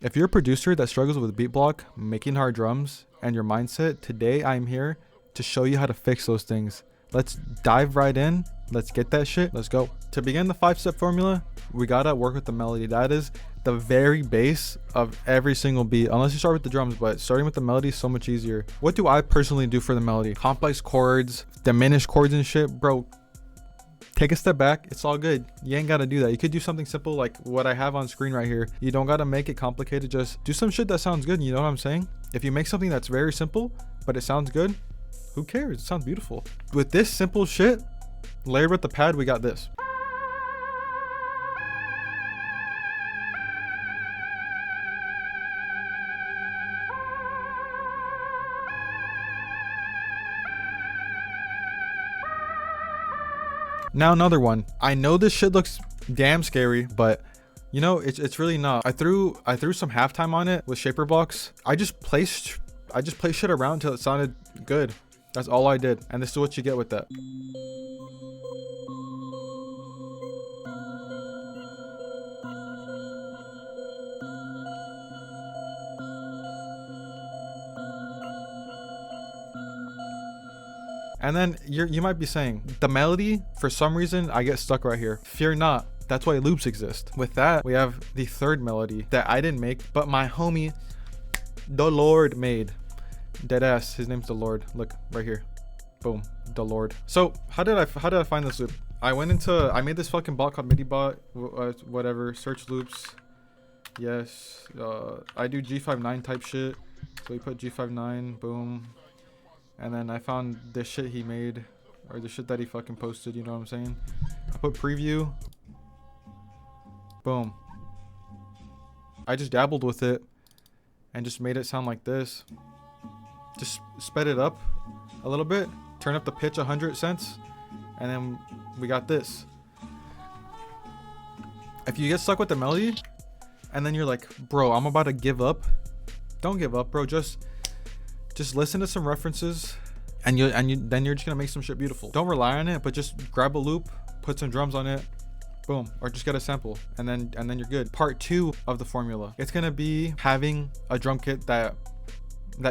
If you're a producer that struggles with beat block, making hard drums, and your mindset, today I'm here to show you how to fix those things. Let's dive right in. Let's get that shit. Let's go. To begin the 5-step formula, we gotta work with the melody. That is the very base of every single beat, unless you start with the drums, but starting with the melody is so much easier. What do I personally do for the melody? Complex chords, diminished chords and shit, bro. Take a step back. It's all good. You ain't gotta do that. You could do something simple like what I have on screen right here. You don't gotta make it complicated. Just do some shit that sounds good. You know what I'm saying? If you make something that's very simple, but it sounds good, who cares? It sounds beautiful. With this simple shit, layered with the pad, we got this. Now another one. I know this shit looks damn scary, but you know it's really not. I threw some halftime on it with shaper blocks. I just placed shit around until it sounded good. That's all I did, and this is what you get with that. And then you might be saying, the melody, for some reason, I get stuck right here. Fear not. That's why loops exist. With that, we have the third melody that I didn't make, but my homie, the Lord, made. Deadass. His name's the Lord. Look, right here. Boom. The Lord. So, how did I find this loop? I made this fucking bot called MIDIbot, whatever, search loops. Yes. I do G59 type shit. So we put G59, boom. And then I found this shit he made, or the shit that he fucking posted, you know what I'm saying? I put preview. Boom. I just dabbled with it and just made it sound like this. Just sped it up a little bit, turn up the pitch 100 cents, and then we got this. If you get stuck with the melody and then you're like, bro, I'm about to give up, don't give up, bro. Just listen to some references, and then you're just gonna make some shit beautiful. Don't rely on it, but just grab a loop, put some drums on it, boom, or just get a sample, and then you're good. Part 2 of the formula, it's gonna be having a drum kit that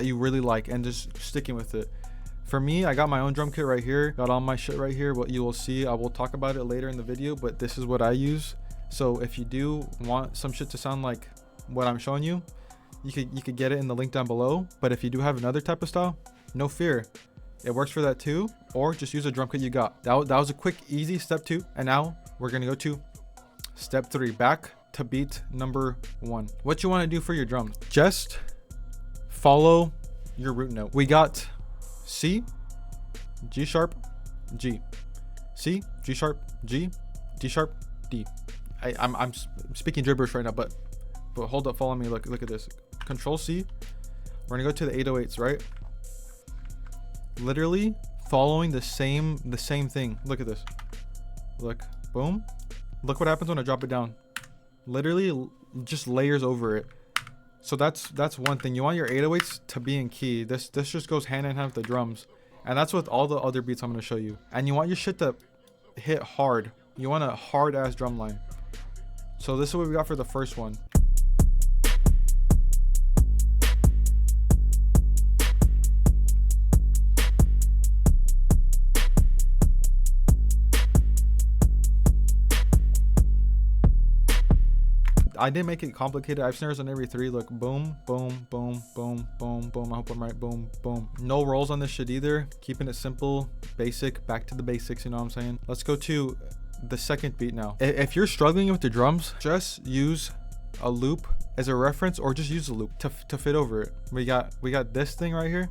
you really like and just sticking with it. For me, I got my own drum kit right here, got all my shit right here. What you will see, I will talk about it later in the video, but this is what I use. So if you do want some shit to sound like what I'm showing you, you could get it in the link down below. But if you do have another type of style, no fear, it works for that too. Or just use a drum kit you got. That was a quick, easy step 2. And now we're gonna go to step 3, back to beat number 1. What you want to do for your drums, just follow your root note. We got C, G sharp, G, C, G sharp, G, D sharp, D. I'm speaking gibberish right now, but hold up, follow me. Look at this. Control C. We're gonna go to the 808s, right? Literally following the same thing. Look at this. Look, boom. Look what happens when I drop it down. Literally just layers over it. So that's one thing. You want your 808s to be in key. This just goes hand in hand with the drums, and that's with all the other beats I'm gonna show you. And you want your shit to hit hard. You want a hard ass drum line. So this is what we got for the first one. I didn't make it complicated. I have snares on every 3. Look, boom, boom, boom, boom, boom, boom. I hope I'm right. Boom, boom. No rolls on this shit either. Keeping it simple, basic, back to the basics, you know what I'm saying? Let's go to the second beat now. If you're struggling with the drums, just use a loop as a reference, or just use a loop to fit over it. We got this thing right here.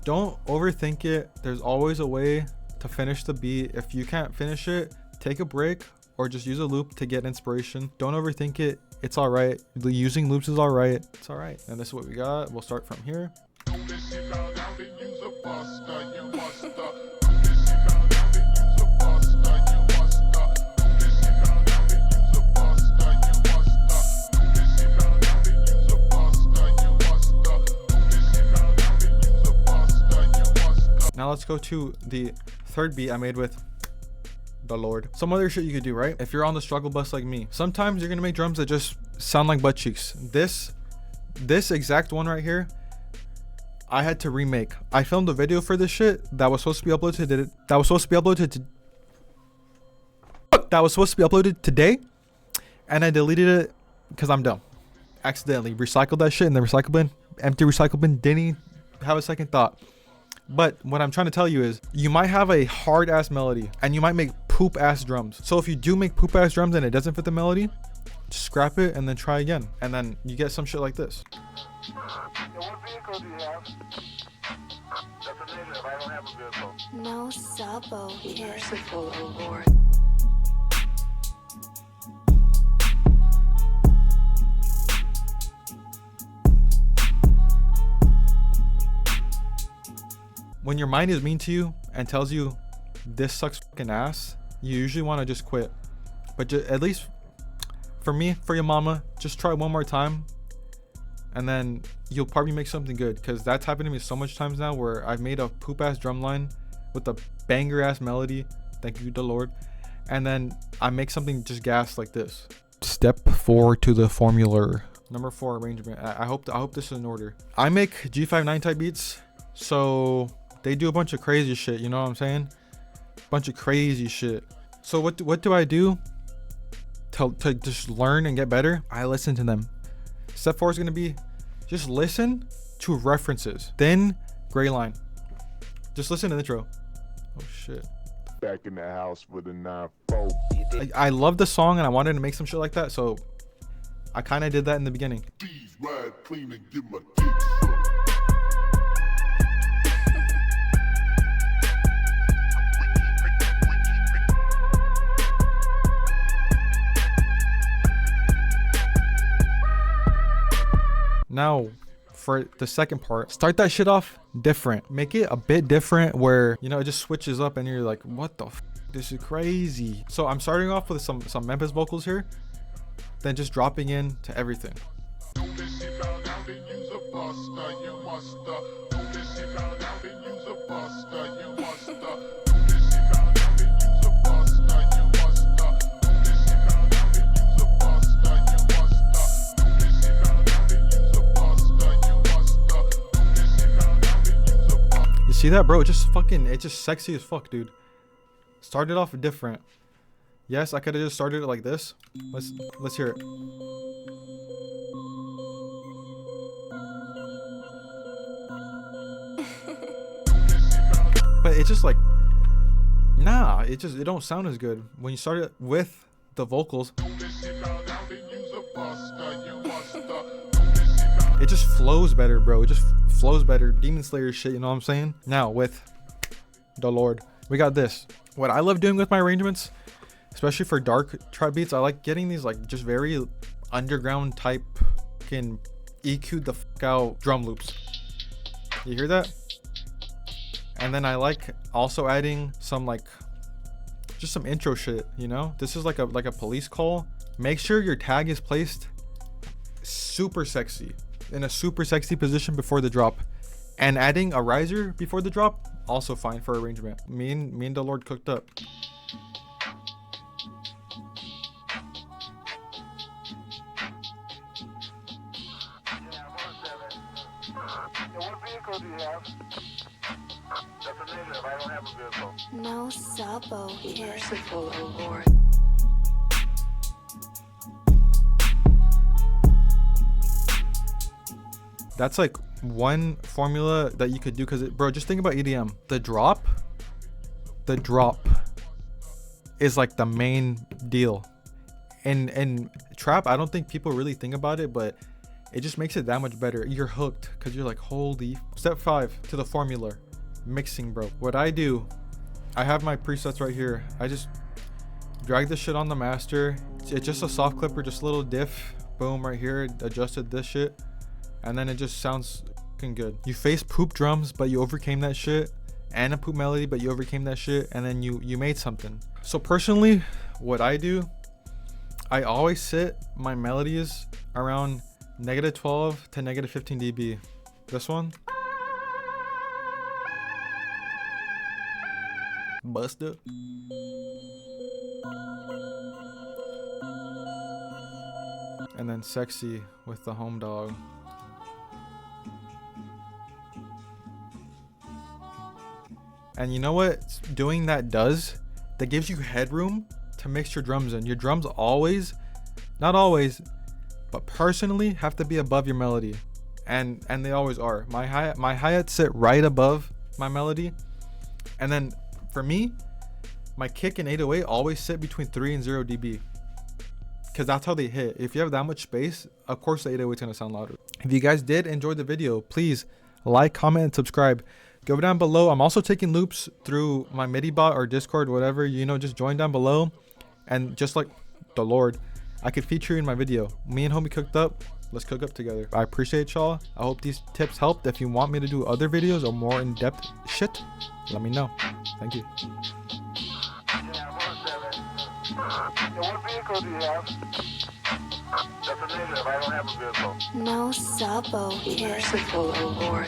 Don't overthink it. There's always a way to finish the beat. If you can't finish it, take a break or just use a loop to get inspiration. Don't overthink it. It's all right. Using loops is all right. It's all right. And this is what we got. We'll start from here. Now let's go to the third beat I made with the Lord. Some other shit you could do, right? If you're on the struggle bus like me, sometimes you're gonna make drums that just sound like butt cheeks. This exact one right here, I had to remake. I filmed a video for this shit that was supposed to be uploaded today, and I deleted it because I'm dumb. Accidentally recycled that shit in the recycle bin. Empty recycle bin. Didn't have a second thought. But what I'm trying to tell you is, you might have a hard ass melody and you might make poop ass drums. So if you do make poop ass drums and it doesn't fit the melody, just scrap it and then try again, and then you get some shit like this. What vehicle do you have? That's a negative. I don't have a vehicle. No sabo, kid. Merciful, O Lord. When your mind is mean to you and tells you this sucks fucking ass, you usually want to just quit. But at least for me, for your mama, just try one more time, and then you'll probably make something good. Because that's happened to me so much times now, where I've made a poop ass drum line with a banger ass melody, thank you the Lord, and then I make something just gas like this. Step 4 to the formula. Number 4, arrangement. I hope this is in order. I make G59 type beats, so they do a bunch of crazy shit, you know what I'm saying? Bunch of crazy shit. So what do I do to just learn and get better? I listen to them. Step 4 is gonna be just listen to references. Then gray line. Just listen to the intro. Oh shit. Back in the house with a 9-4. I love the song and I wanted to make some shit like that, so I kind of did that in the beginning. These ride clean and give my dick suck. Now, for the second part, start that shit off different. Make it a bit different where, you know, it just switches up and you're like, what the f? This is crazy. So I'm starting off with some Memphis vocals here, then just dropping in to everything. See that, bro? It's just sexy as fuck, dude. Started off different. Yes, I could have just started it like this. Let's hear it. But it's just like, nah, it don't sound as good when you start it with the vocals. It just flows better, bro. It just flows better. Demon Slayer shit, you know what I'm saying? Now with the Lord, we got this. What I love doing with my arrangements, especially for dark trap beats, I like getting these like just very underground type fucking EQ'd the fuck out drum loops. You hear that? And then I like also adding some like just some intro shit, you know? This is like a police call. Make sure your tag is placed super sexy, in a super sexy position before the drop, and adding a riser before the drop, also fine for arrangement. Me and the Lord cooked up. What vehicle do you have? That's a negative. I don't have a vehicle. No sabo, kid. Merciful, O Lord. That's like one formula that you could do, because bro, just think about EDM. The drop is like the main deal. And trap, I don't think people really think about it, but it just makes it that much better. You're hooked because you're like, holy. Step 5 to the formula, mixing, bro. What I do, I have my presets right here. I just drag this shit on the master. It's just a soft clipper, just a little diff. Boom, right here. Adjusted this shit. And then it just sounds fucking good. You face poop drums, but you overcame that shit. And a poop melody, but you overcame that shit. And then you made something. So personally, what I do, I always sit my melodies around -12 to -15 dB. This one. Bust it. And then sexy with the home dog. And you know what doing that does? That gives you headroom to mix your drums in. Your drums always, not always, but personally have to be above your melody. And they always are. My hi-hats sit right above my melody. And then for me, my kick and 808 always sit between 3 and 0 dB. Because that's how they hit. If you have that much space, of course the 808 is going to sound louder. If you guys did enjoy the video, please like, comment, and subscribe. Go down below. I'm also taking loops through my MIDI bot or Discord, whatever. You know, just join down below. And just like the Lord, I could feature you in my video. Me and homie cooked up. Let's cook up together. I appreciate y'all. I hope these tips helped. If you want me to do other videos or more in-depth shit, let me know. Thank you. Yeah, 107. Yeah, what vehicle do you have? That's a negative. I don't have a vehicle. No sabo kid. Merciful, O Lord.